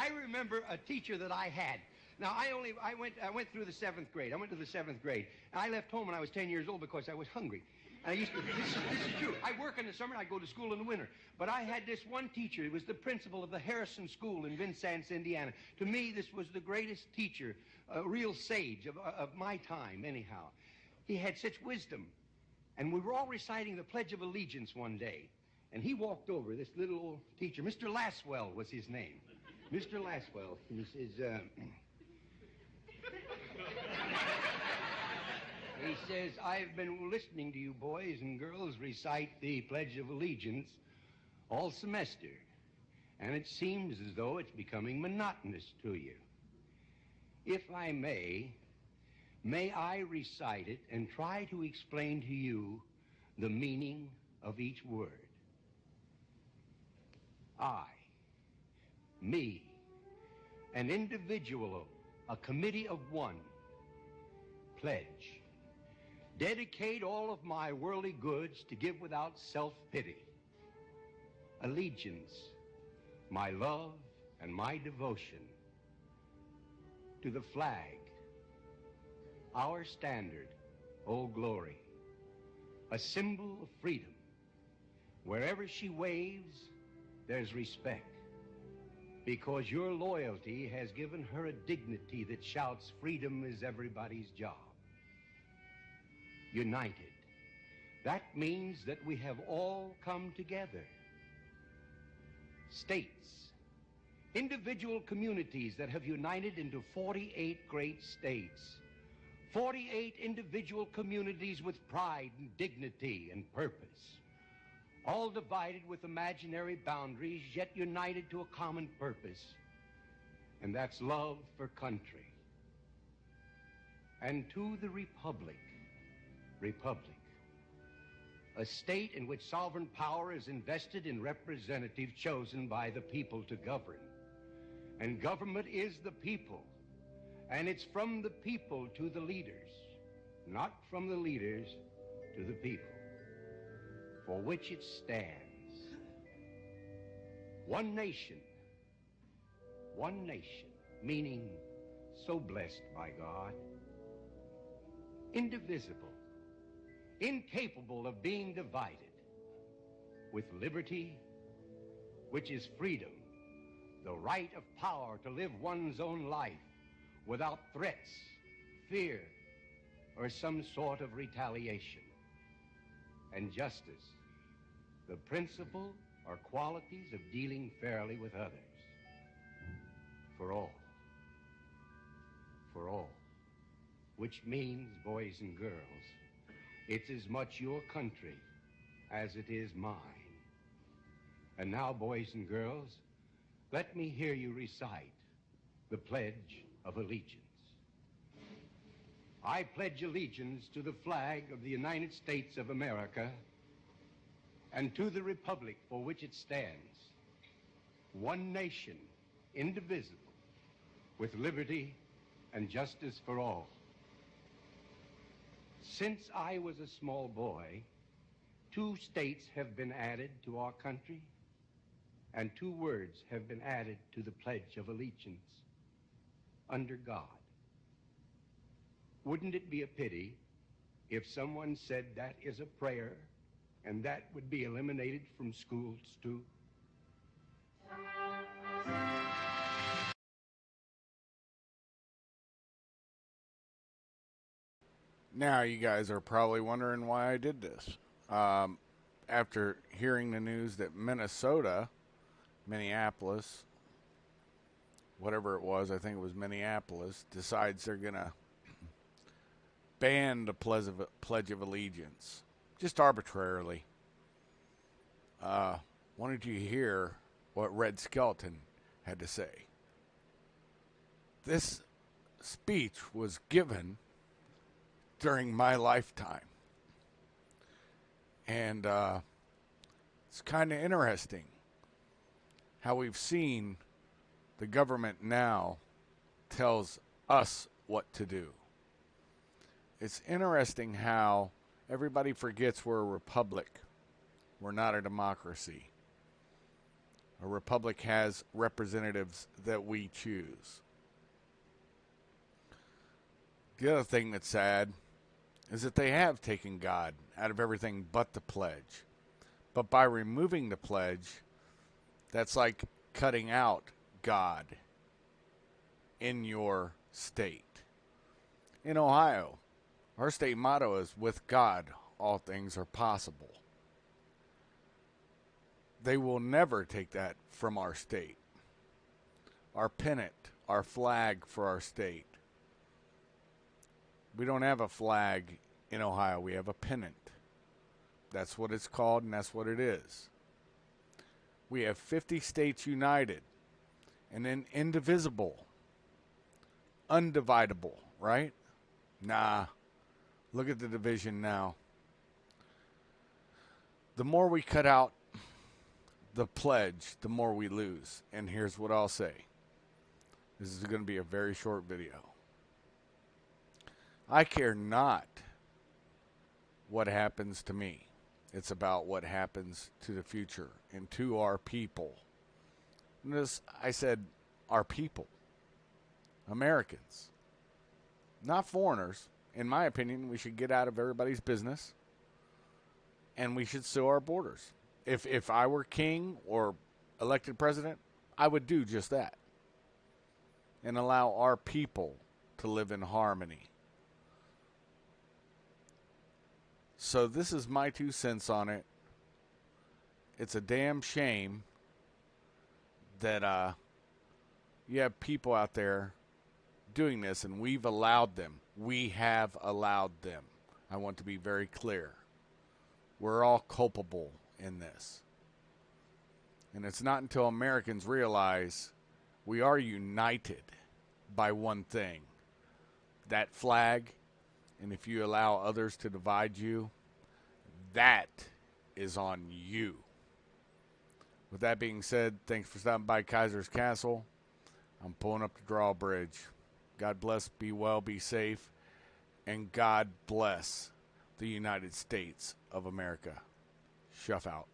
I remember a teacher that I had. Now, I went through the 7th grade. I went to the 7th grade. And I left home when I was 10 years old because I was hungry. And I used to, this is true. I work in the summer and I go to school in the winter. But I had this one teacher. He was the principal of the Harrison School in Vincennes, Indiana. To me, this was the greatest teacher, a real sage of my time, anyhow. He had such wisdom. And we were all reciting the Pledge of Allegiance one day. And he walked over, this little old teacher. Mr. Laswell was his name. Mr. Laswell. And he says, he says, I've been listening to you boys and girls recite the Pledge of Allegiance all semester, and it seems as though it's becoming monotonous to you. If I may I recite it and try to explain to you the meaning of each word? I, me, an individual, a committee of one, pledge. Dedicate all of my worldly goods to give without self-pity. Allegiance, my love and my devotion to the flag, our standard, Old Glory, a symbol of freedom. Wherever she waves, there's respect, because your loyalty has given her a dignity that shouts, freedom is everybody's job. United. That means that we have all come together. States, individual communities that have united into 48 great states. 48 individual communities with pride and dignity and purpose. All divided with imaginary boundaries, yet united to a common purpose. And that's love for country. And to the Republic, a state in which sovereign power is invested in representatives chosen by the people to govern. And government is the people, and it's from the people to the leaders, not from the leaders to the people, for which it stands. One nation, meaning so blessed by God, indivisible, incapable of being divided, with liberty, which is freedom, the right of power to live one's own life without threats, fear, or some sort of retaliation. And justice, the principle or qualities of dealing fairly with others. For all, which means, boys and girls, it's as much your country as it is mine. And now, boys and girls, let me hear you recite the Pledge of Allegiance. I pledge allegiance to the flag of the United States of America and to the republic for which it stands, one nation, indivisible, with liberty and justice for all. Since I was a small boy, 2 states have been added to our country, and 2 words have been added to the Pledge of Allegiance: under God. Wouldn't it be a pity if someone said that is a prayer and that would be eliminated from schools too? Now you guys are probably wondering why I did this. After hearing the news that Minneapolis, whatever it was, I think it was Minneapolis, decides they're going to ban the Pledge of Allegiance, just arbitrarily. Wanted you to hear what Red Skeleton had to say. This speech was given during my lifetime. And it's kind of interesting how we've seen the government now tells us what to do. It's interesting how everybody forgets we're a republic. We're not a democracy. A republic has representatives that we choose. The other thing that's sad is that they have taken God out of everything but the pledge. But by removing the pledge, that's like cutting out God in your state. In Ohio, our state motto is, "With God, all things are possible." They will never take that from our state. Our pennant, our flag for our state. We don't have a flag in Ohio. We have a pennant. That's what it's called, and that's what it is. We have 50 states united, and then indivisible, undividable, right? Nah. Look at the division now. The more we cut out the pledge, the more we lose. And here's what I'll say. This is going to be a very short video. I care not what happens to me. It's about what happens to the future and to our people. Notice I said our people. Americans. Not foreigners. In my opinion, we should get out of everybody's business. And we should seal our borders. If I were king or elected president, I would do just that. And allow our people to live in harmony. So this is my 2 cents on it. It's a damn shame that you have people out there doing this, and we've allowed them. We have allowed them. I want to be very clear. We're all culpable in this. And it's not until Americans realize we are united by one thing, that flag, and if you allow others to divide you, that is on you. With that being said, thanks for stopping by Kaiser's Castle. I'm pulling up the drawbridge. God bless, be well, be safe, and God bless the United States of America. Shuff out.